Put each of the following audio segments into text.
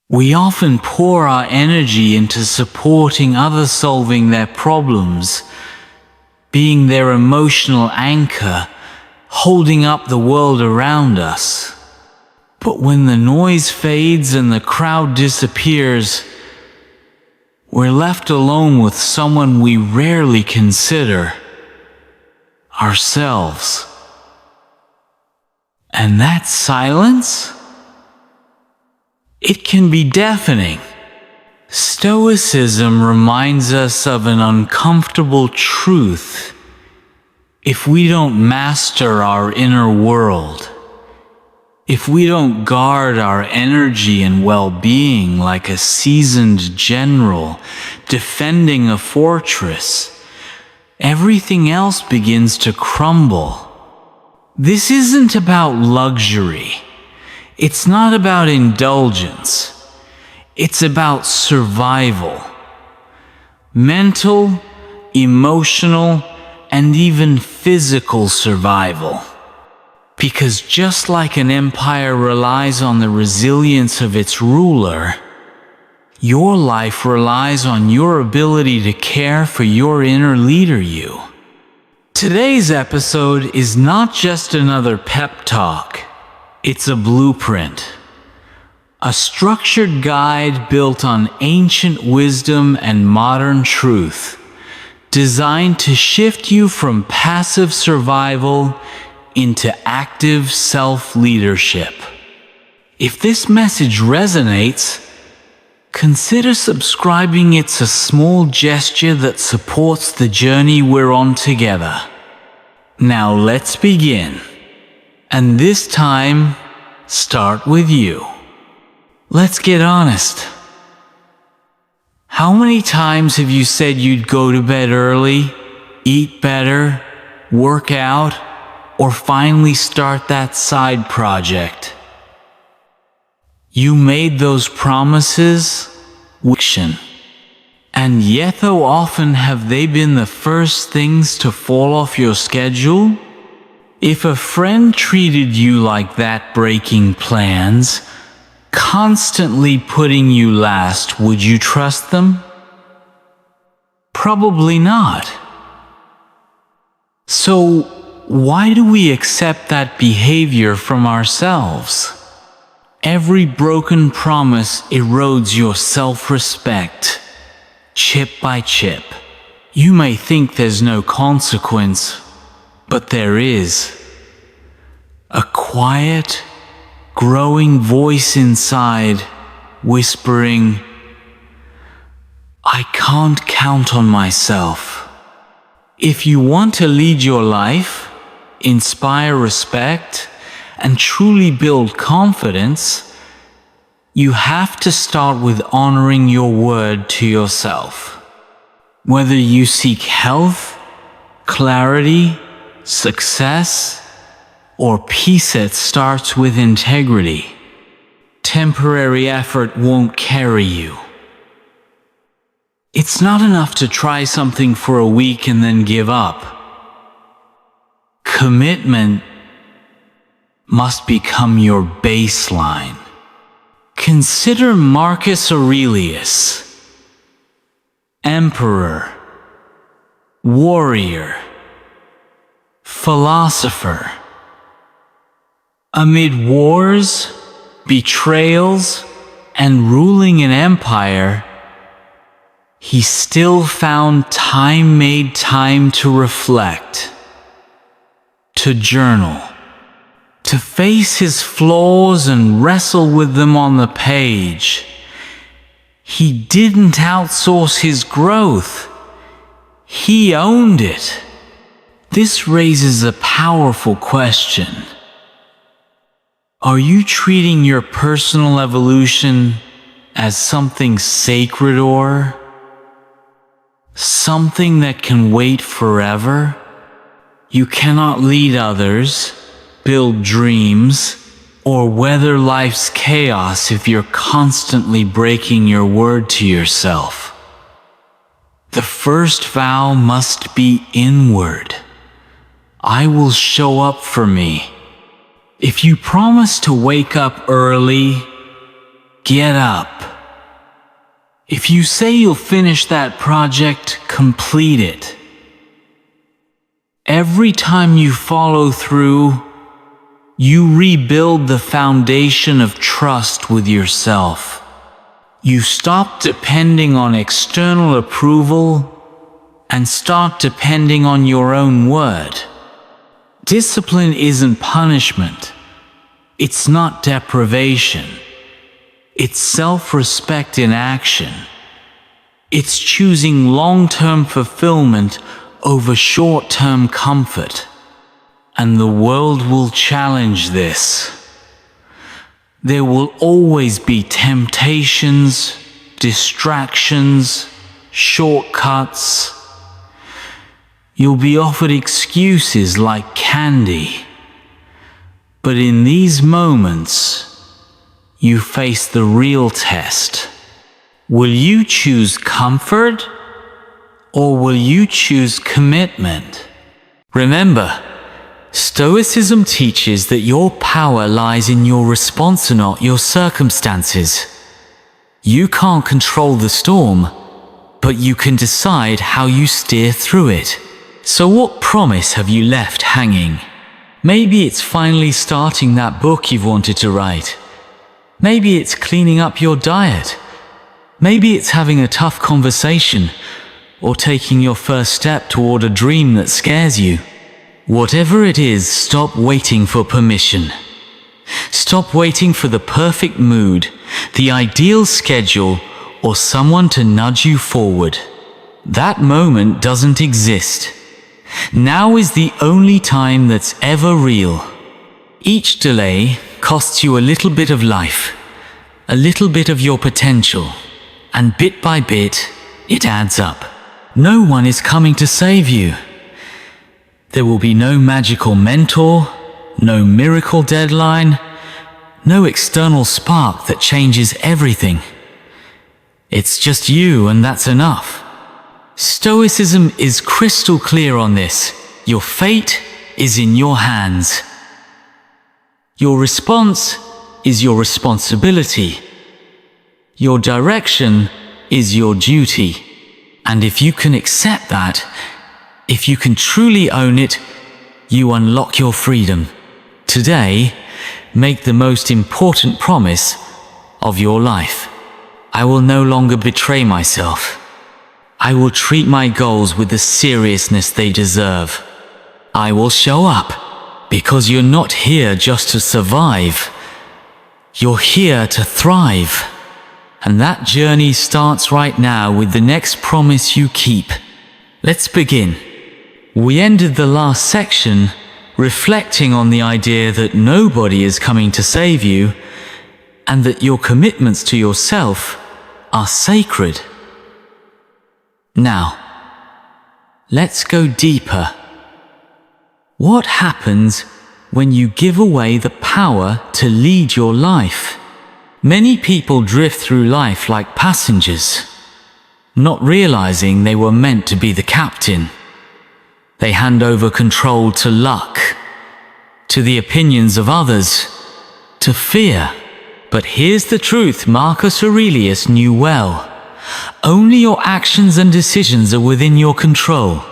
We often pour our energy into supporting others solving their problems, being their emotional anchor, holding up the world around us. But when the noise fades and the crowd disappears, we're left alone with someone we rarely consider: ourselves. And that silence? It can be deafening. Stoicism reminds us of an uncomfortable truth. If we don't master our inner world, if we don't guard our energy and well-being like a seasoned general defending a fortress, everything else begins to crumble. This isn't about luxury. It's not about indulgence. It's about survival. Mental, emotional, and even physical survival. Because just like an empire relies on the resilience of its ruler, your life relies on your ability to care for your inner leader you. Today's episode is not just another pep talk. It's a blueprint. A structured guide built on ancient wisdom and modern truth, designed to shift you from passive survival into active self-leadership. If this message resonates, consider subscribing. It's a small gesture that supports the journey we're on together. Now let's begin. And this time, start with you. Let's get honest. How many times have you said you'd go to bed early, eat better, work out, or finally start that side project? You made those promises with action. And yet, how often have they been the first things to fall off your schedule? If a friend treated you like that, breaking plans, constantly putting you last, would you trust them? Probably not. So, why do we accept that behavior from ourselves? Every broken promise erodes your self-respect, chip by chip. You may think there's no consequence, but there is. A quiet, growing voice inside, whispering, I can't count on myself. If you want to lead your life, inspire respect, and truly build confidence, you have to start with honoring your word to yourself. Whether you seek health, clarity, success, or peace, it starts with integrity. Temporary effort won't carry you. It's not enough to try something for a week and then give up. Commitment must become your baseline. Consider Marcus Aurelius, emperor, warrior, philosopher. Amid wars, betrayals, and ruling an empire, he still found made time to reflect, to journal, to face his flaws and wrestle with them on the page. He didn't outsource his growth. He owned it. This raises a powerful question. Are you treating your personal evolution as something sacred, or something that can wait forever? You cannot lead others, build dreams, or weather life's chaos if you're constantly breaking your word to yourself. The first vow must be inward. I will show up for me. If you promise to wake up early, get up. If you say you'll finish that project, complete it. Every time you follow through, you rebuild the foundation of trust with yourself. You stop depending on external approval and start depending on your own word. Discipline isn't punishment. It's not deprivation. It's self-respect in action. It's choosing long-term fulfillment over short-term comfort. And the world will challenge this. There will always be temptations, distractions, shortcuts. You'll be offered excuses like candy. But in these moments, you face the real test. Will you choose comfort or will you choose commitment? Remember, Stoicism teaches that your power lies in your response and not your circumstances. You can't control the storm, but you can decide how you steer through it. So what promise have you left hanging? Maybe it's finally starting that book you've wanted to write. Maybe it's cleaning up your diet. Maybe it's having a tough conversation or taking your first step toward a dream that scares you. Whatever it is, stop waiting for permission. Stop waiting for the perfect mood, the ideal schedule, or someone to nudge you forward. That moment doesn't exist. Now is the only time that's ever real. Each delay costs you a little bit of life, a little bit of your potential, and bit by bit, it adds up. No one is coming to save you. There will be no magical mentor, no miracle deadline, no external spark that changes everything. It's just you, and that's enough. Stoicism is crystal clear on this. Your fate is in your hands. Your response is your responsibility. Your direction is your duty. And if you can accept that, if you can truly own it, you unlock your freedom. Today, make the most important promise of your life. I will no longer betray myself. I will treat my goals with the seriousness they deserve. I will show up. Because you're not here just to survive. You're here to thrive. And that journey starts right now with the next promise you keep. Let's begin. We ended the last section reflecting on the idea that nobody is coming to save you and that your commitments to yourself are sacred. Now, let's go deeper. What happens when you give away the power to lead your life? Many people drift through life like passengers, not realizing they were meant to be the captain. They hand over control to luck, to the opinions of others, to fear. But here's the truth Marcus Aurelius knew well. Only your actions and decisions are within your control.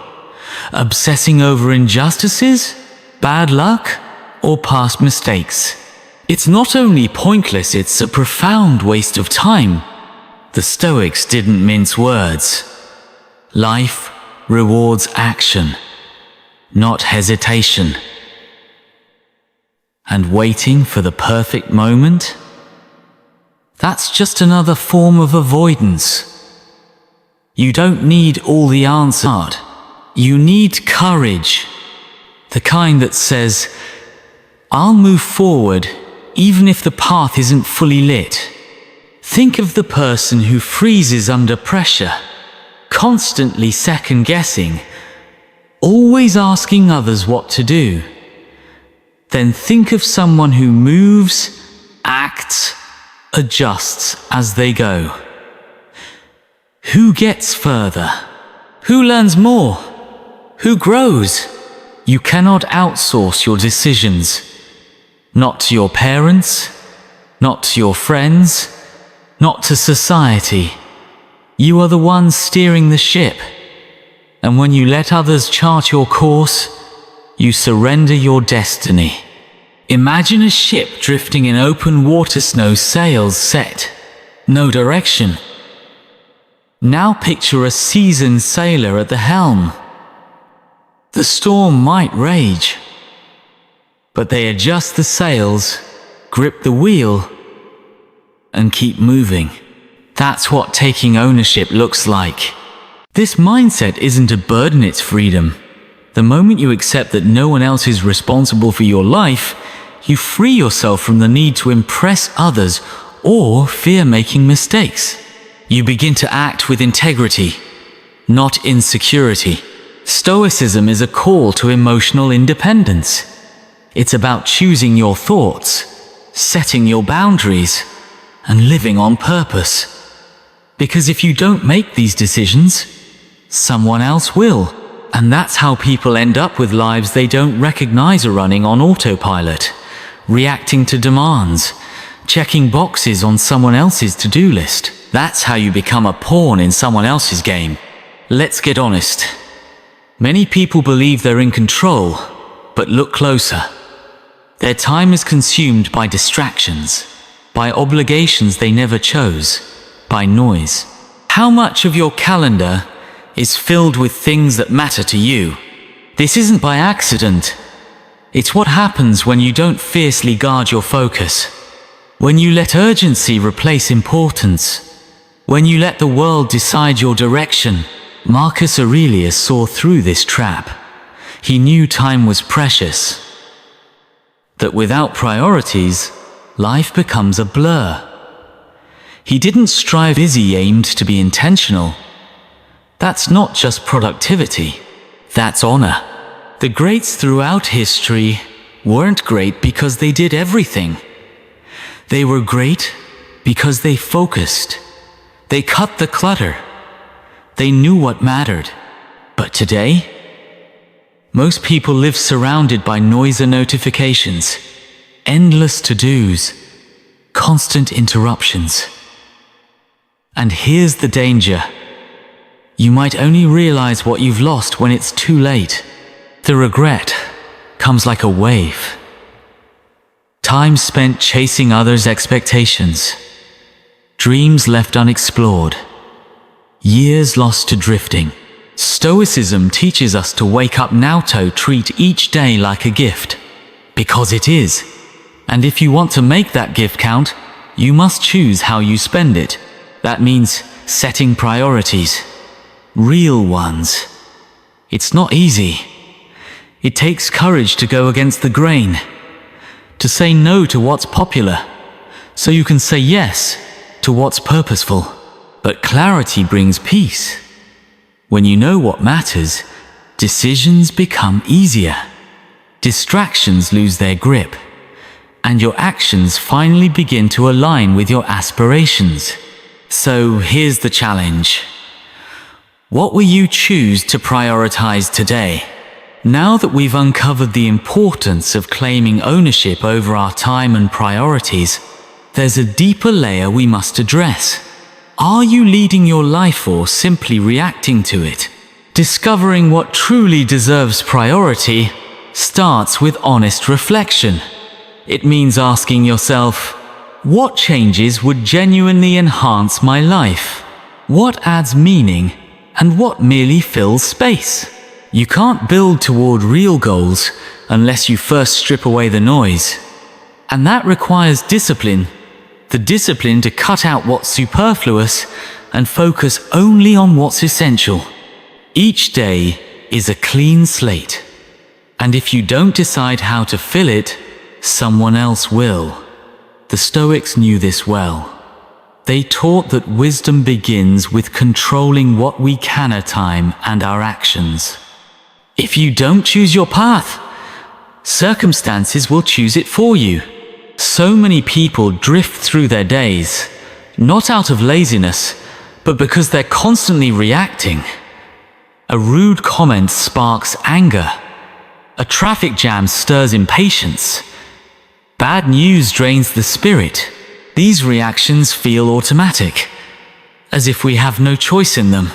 Obsessing over injustices, bad luck, or past mistakes. It's not only pointless, it's a profound waste of time. The Stoics didn't mince words. Life rewards action, not hesitation. And waiting for the perfect moment? That's just another form of avoidance. You don't need all the answers. You need courage. The kind that says, I'll move forward even if the path isn't fully lit. Think of the person who freezes under pressure, constantly second-guessing, always asking others what to do. Then think of someone who moves, acts, adjusts as they go. Who gets further? Who learns more? Who grows? You cannot outsource your decisions. Not to your parents, not to your friends, not to society. You are the one steering the ship. And when you let others chart your course, you surrender your destiny. Imagine a ship drifting in open water, no sails set, no direction. Now picture a seasoned sailor at the helm. The storm might rage, but they adjust the sails, grip the wheel, and keep moving. That's what taking ownership looks like. This mindset isn't a burden, it's freedom. The moment you accept that no one else is responsible for your life, you free yourself from the need to impress others or fear making mistakes. You begin to act with integrity, not insecurity. Stoicism is a call to emotional independence. It's about choosing your thoughts, setting your boundaries, and living on purpose. Because if you don't make these decisions, someone else will. And that's how people end up with lives they don't recognize are running on autopilot, reacting to demands, checking boxes on someone else's to-do list. That's how you become a pawn in someone else's game. Let's get honest. Many people believe they're in control, but look closer. Their time is consumed by distractions, by obligations they never chose, by noise. How much of your calendar is filled with things that matter to you? This isn't by accident. It's what happens when you don't fiercely guard your focus. When you let urgency replace importance. When you let the world decide your direction. Marcus Aurelius saw through this trap. He knew time was precious. That without priorities, life becomes a blur. He didn't strive, he aimed to be intentional. That's not just productivity, that's honor. The greats throughout history weren't great because they did everything. They were great because they focused. They cut the clutter. They knew what mattered. But today, most people live surrounded by noise and notifications, endless to-dos, constant interruptions. And here's the danger. You might only realize what you've lost when it's too late. The regret comes like a wave. Time spent chasing others' expectations. Dreams left unexplored. Years lost to drifting. Stoicism teaches us to wake up now, to treat each day like a gift. Because it is. And if you want to make that gift count, you must choose how you spend it. That means setting priorities. Real ones. It's not easy. It takes courage to go against the grain, to say no to what's popular, so you can say yes to what's purposeful. But clarity brings peace. When you know what matters, decisions become easier. Distractions lose their grip, and your actions finally begin to align with your aspirations. So here's the challenge. What will you choose to prioritize today? Now that we've uncovered the importance of claiming ownership over our time and priorities, there's a deeper layer we must address. Are you leading your life or simply reacting to it? Discovering what truly deserves priority starts with honest reflection. It means asking yourself, what changes would genuinely enhance my life? What adds meaning? And what merely fills space? You can't build toward real goals unless you first strip away the noise. And that requires discipline. The discipline to cut out what's superfluous and focus only on what's essential. Each day is a clean slate. And if you don't decide how to fill it, someone else will. The Stoics knew this well. They taught that wisdom begins with controlling what we can at time and our actions. If you don't choose your path, circumstances will choose it for you. So many people drift through their days, not out of laziness, but because they're constantly reacting. A rude comment sparks anger. A traffic jam stirs impatience. Bad news drains the spirit. these reactions feel automatic, as if we have no choice in them.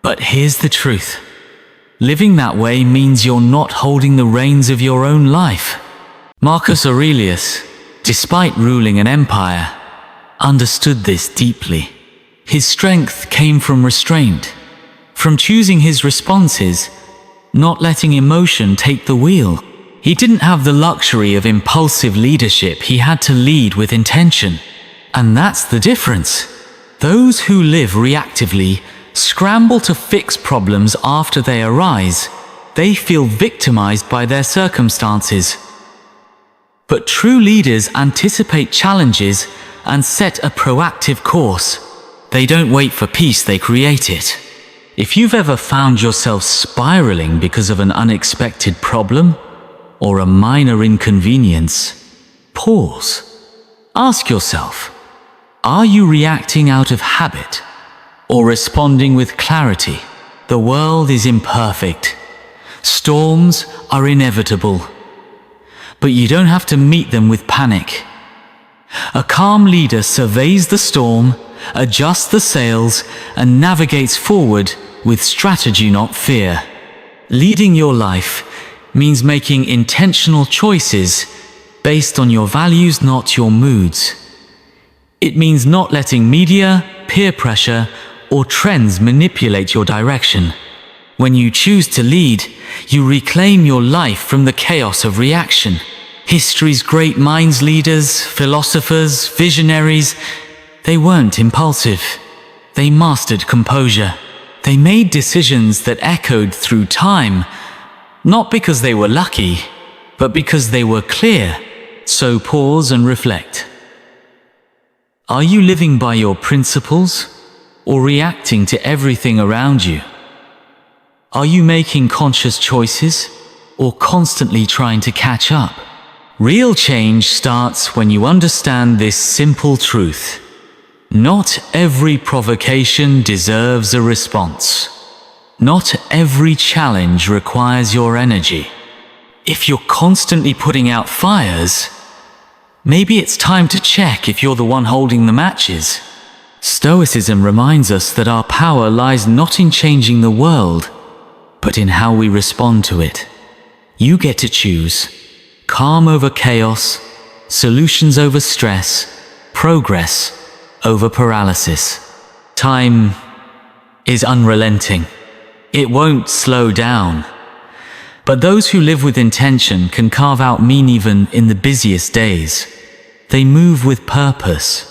But here's the truth. Living that way means you're not holding the reins of your own life. Marcus Aurelius, despite ruling an empire, understood this deeply. His strength came from restraint, from choosing his responses, not letting emotion take the wheel. He didn't have the luxury of impulsive leadership. He had to lead with intention. And that's the difference. Those who live reactively scramble to fix problems after they arise. They feel victimized by their circumstances. But true leaders anticipate challenges and set a proactive course. They don't wait for peace, they create it. If you've ever found yourself spiraling because of an unexpected problem or a minor inconvenience, pause. Ask yourself, are you reacting out of habit or responding with clarity? The world is imperfect. Storms are inevitable. But you don't have to meet them with panic. A calm leader surveys the storm, adjusts the sails, and navigates forward with strategy, not fear. Leading your life means making intentional choices based on your values, not your moods. It means not letting media, peer pressure, or trends manipulate your direction. When you choose to lead, you reclaim your life from the chaos of reaction. History's great minds, leaders, philosophers, visionaries, they weren't impulsive. They mastered composure. They made decisions that echoed through time, not because they were lucky, but because they were clear. So pause and reflect. Are you living by your principles or reacting to everything around you? Are you making conscious choices or constantly trying to catch up? Real change starts when you understand this simple truth. Not every provocation deserves a response. Not every challenge requires your energy. If you're constantly putting out fires, maybe it's time to check if you're the one holding the matches. Stoicism reminds us that our power lies not in changing the world, but in how we respond to it. You get to choose. Calm over chaos, solutions over stress, progress over paralysis. Time is unrelenting. It won't slow down. But those who live with intention can carve out meaning even in the busiest days. They move with purpose,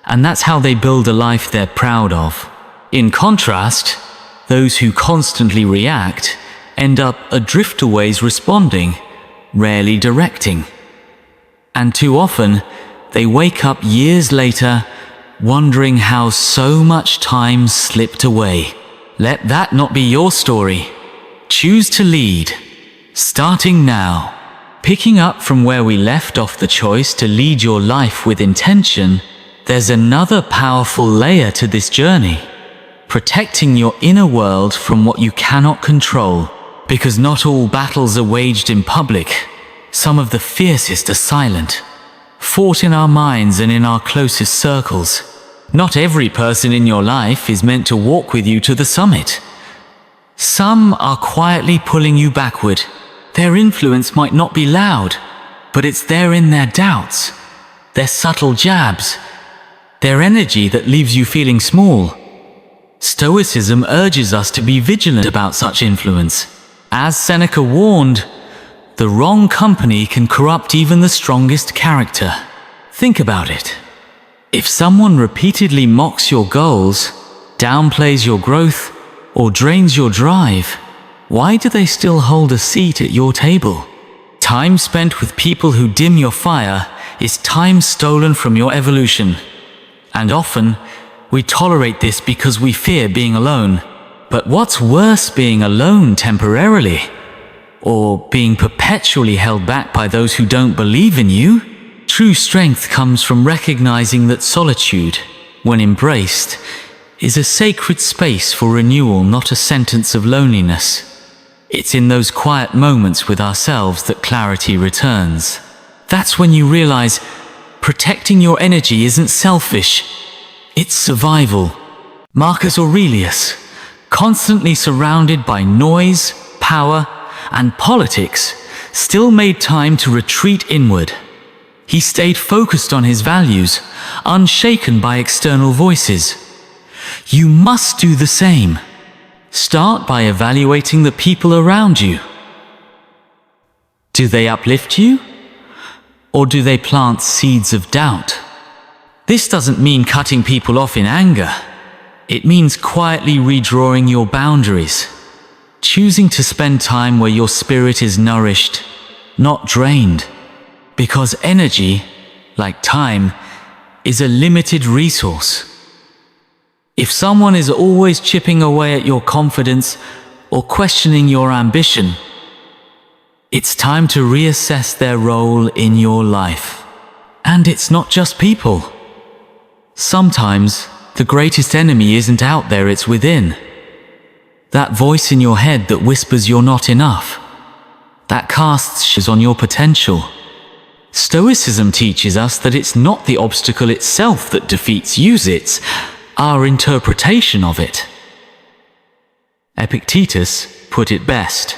and that's how they build a life they're proud of. In contrast, those who constantly react end up adriftaways, responding, rarely directing. And too often, they wake up years later wondering how so much time slipped away. Let that not be your story. Choose to lead, starting now. Picking up from where we left off, the choice to lead your life with intention, there's another powerful layer to this journey. Protecting your inner world from what you cannot control. Because not all battles are waged in public. Some of the fiercest are silent, fought in our minds and in our closest circles. Not every person in your life is meant to walk with you to the summit. Some are quietly pulling you backward. Their influence might not be loud, but it's there in their doubts, their subtle jabs, their energy that leaves you feeling small. Stoicism urges us to be vigilant about such influence. As Seneca warned, the wrong company can corrupt even the strongest character. Think about it. If someone repeatedly mocks your goals, downplays your growth, or drains your drive, why do they still hold a seat at your table? Time spent with people who dim your fire is time stolen from your evolution. And often, we tolerate this because we fear being alone. But what's worse, being alone temporarily, or being perpetually held back by those who don't believe in you? True strength comes from recognizing that solitude, when embraced, is a sacred space for renewal, not a sentence of loneliness. It's in those quiet moments with ourselves that clarity returns. That's when you realize Protecting your energy isn't selfish, it's survival. Marcus Aurelius, constantly surrounded by noise, power, and politics, still made time to retreat inward. He stayed focused on his values, unshaken by external voices. You must do the same. Start by evaluating the people around you. Do they uplift you? Or do they plant seeds of doubt? This doesn't mean cutting people off in anger. It means quietly redrawing your boundaries, choosing to spend time where your spirit is nourished, not drained. Because energy, like time, is a limited resource. If someone is always chipping away at your confidence or questioning your ambition, it's time to reassess their role in your life. And it's not just people. Sometimes, the greatest enemy isn't out there, it's within. That voice in your head that whispers you're not enough. That casts shadows on your potential. Stoicism teaches us that it's not the obstacle itself that defeats you, it's our interpretation of it. Epictetus put it best.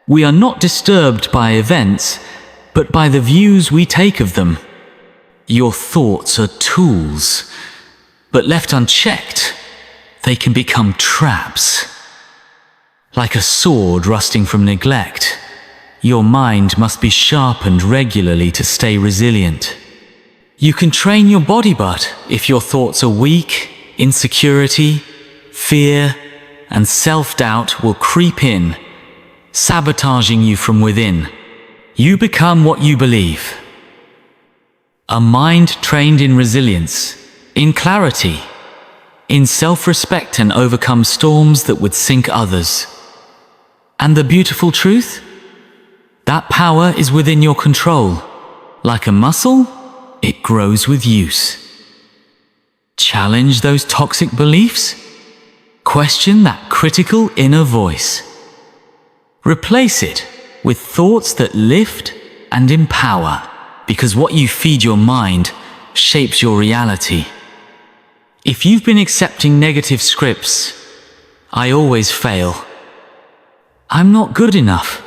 We are not disturbed by events, but by the views we take of them. Your thoughts are tools, but left unchecked, they can become traps. Like a sword rusting from neglect, your mind must be sharpened regularly to stay resilient. You can train your body, but if your thoughts are weak, insecurity, fear, and self-doubt will creep in, sabotaging you from within. You become what you believe. A mind trained in resilience, in clarity, in self-respect, and overcome storms that would sink others. And the beautiful truth? That power is within your control. Like a muscle, it grows with use. Challenge those toxic beliefs. Question that critical inner voice. Replace it with thoughts that lift and empower, because what you feed your mind shapes your reality. If you've been accepting negative scripts, I always fail. I'm not good enough.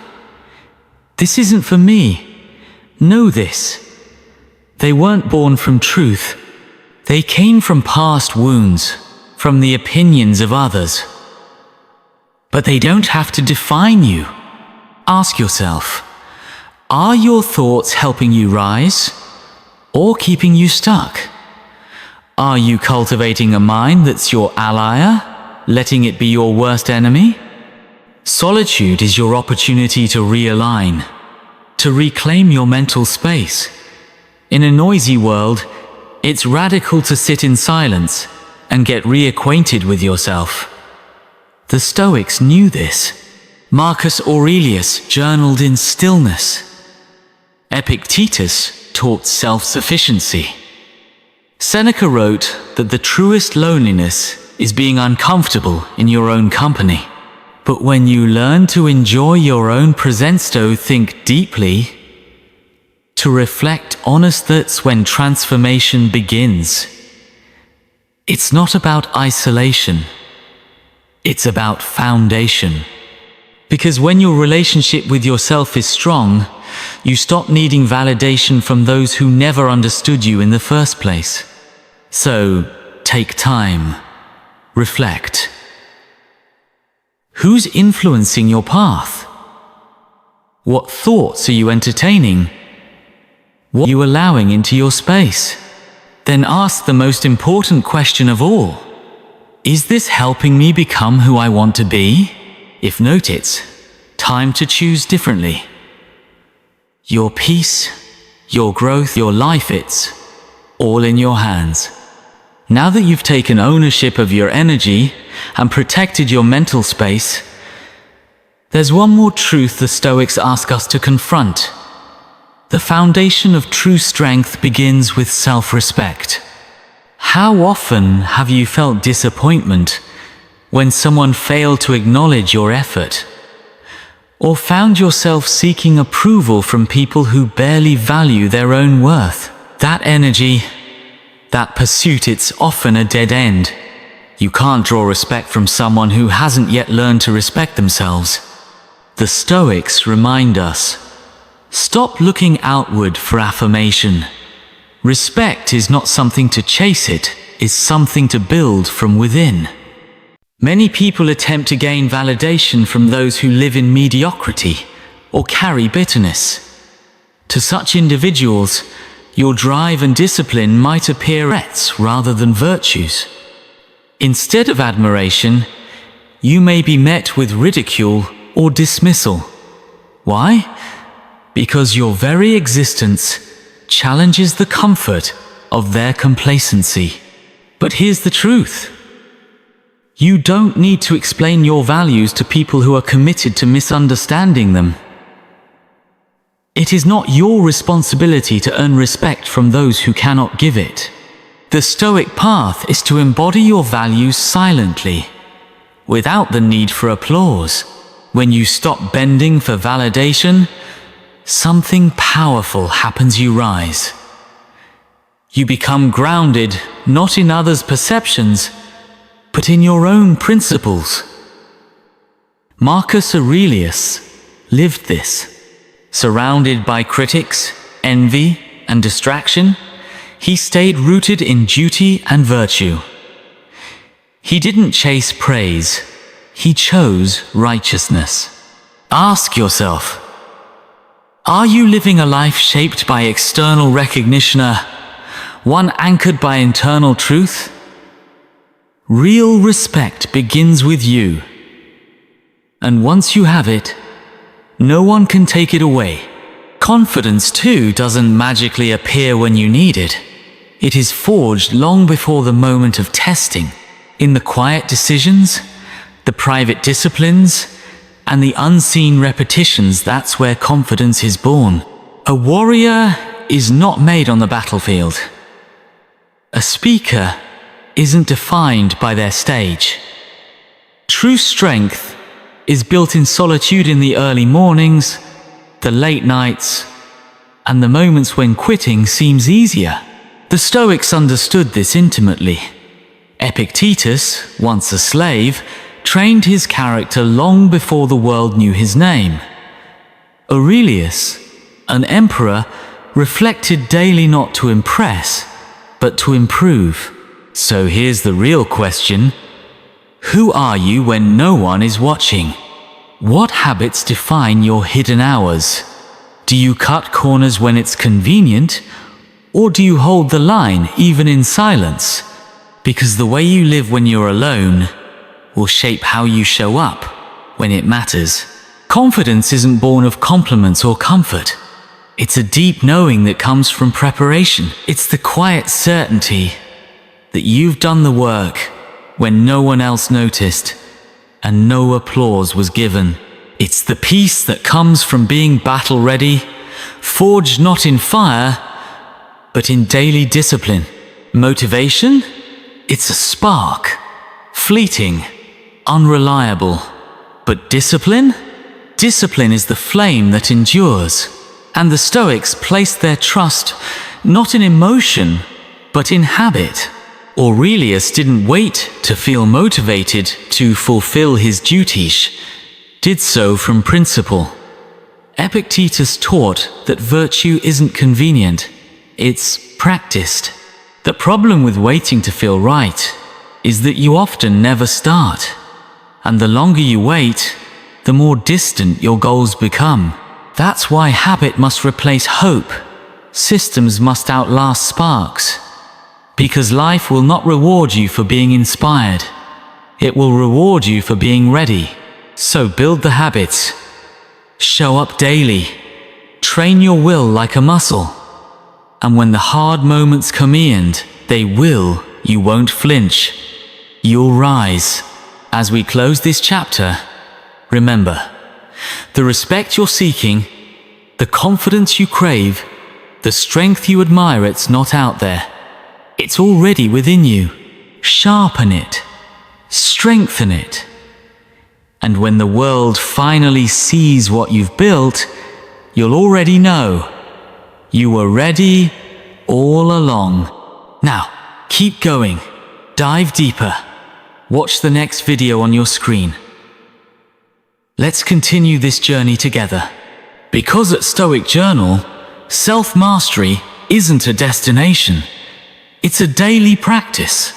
This isn't for me. Know this. They weren't born from truth. They came from past wounds, from the opinions of others. But they don't have to define you. Ask yourself, are your thoughts helping you rise or keeping you stuck? Are you cultivating a mind that's your ally, letting it be your worst enemy? Solitude is your opportunity to realign, to reclaim your mental space. In a noisy world, it's radical to sit in silence and get reacquainted with yourself. The Stoics knew this. Marcus Aurelius journaled in stillness. Epictetus taught self-sufficiency. Seneca wrote that the truest loneliness is being uncomfortable in your own company. But when you learn to enjoy your own presence, to think deeply, to reflect honestly, that's when transformation begins. It's not about isolation. It's about foundation. Because when your relationship with yourself is strong, you stop needing validation from those who never understood you in the first place. So, take time. Reflect. Who's influencing your path? What thoughts are you entertaining? What are you allowing into your space? Then ask the most important question of all. Is this helping me become who I want to be? If not, it's time to choose differently. Your peace, your growth, your life, it's all in your hands. Now that you've taken ownership of your energy and protected your mental space, there's one more truth the Stoics ask us to confront. The foundation of true strength begins with self-respect. How often have you felt disappointment when someone failed to acknowledge your effort? Or found yourself seeking approval from people who barely value their own worth? That energy, that pursuit, it's often a dead end. You can't draw respect from someone who hasn't yet learned to respect themselves. The Stoics remind us, stop looking outward for affirmation. Respect is not something to chase, it is something to build from within. Many people attempt to gain validation from those who live in mediocrity or carry bitterness. To such individuals, your drive and discipline might appear threats rather than virtues. Instead of admiration, you may be met with ridicule or dismissal. Why? Because your very existence challenges the comfort of their complacency. But here's the truth. You don't need to explain your values to people who are committed to misunderstanding them. It is not your responsibility to earn respect from those who cannot give it. The Stoic path is to embody your values silently, without the need for applause. When you stop bending for validation, something powerful happens. You rise. You become grounded, not in others' perceptions, but in your own principles. Marcus Aurelius lived this. Surrounded by critics, envy, and distraction, he stayed rooted in duty and virtue. He didn't chase praise, he chose righteousness. Ask yourself, are you living a life shaped by external recognition, one anchored by internal truth? Real respect begins with you. And once you have it, no one can take it away. Confidence, too, doesn't magically appear when you need it. It is forged long before the moment of testing. In the quiet decisions, the private disciplines, and the unseen repetitions, that's where confidence is born. A warrior is not made on the battlefield. A speaker isn't defined by their stage. True strength is built in solitude, in the early mornings, the late nights, and the moments when quitting seems easier. The Stoics understood this intimately. Epictetus, once a slave, trained his character long before the world knew his name. Aurelius, an emperor, reflected daily not to impress, but to improve. So here's the real question. Who are you when no one is watching? What habits define your hidden hours? Do you cut corners when it's convenient? Or do you hold the line even in silence? Because the way you live when you're alone will shape how you show up when it matters. Confidence isn't born of compliments or comfort. It's a deep knowing that comes from preparation. It's the quiet certainty that you've done the work when no one else noticed and no applause was given. It's the peace that comes from being battle-ready, forged not in fire, but in daily discipline. Motivation? It's a spark, fleeting, unreliable. But discipline? Discipline is the flame that endures. And the Stoics placed their trust not in emotion, but in habit. Aurelius didn't wait to feel motivated to fulfill his duties, did so from principle. Epictetus taught that virtue isn't convenient, it's practiced. The problem with waiting to feel right is that you often never start. And the longer you wait, the more distant your goals become. That's why habit must replace hope. Systems must outlast sparks. Because life will not reward you for being inspired. It will reward you for being ready. So build the habits. Show up daily. Train your will like a muscle. And when the hard moments come in, they will, you won't flinch. You'll rise. As we close this chapter, remember, the respect you're seeking, the confidence you crave, the strength you admire, it's not out there. It's already within you. Sharpen it. Strengthen it. And when the world finally sees what you've built, you'll already know you were ready, all along. Now, keep going. Dive deeper. Watch the next video on your screen. Let's continue this journey together. Because at Stoic Journal, self-mastery isn't a destination. It's a daily practice.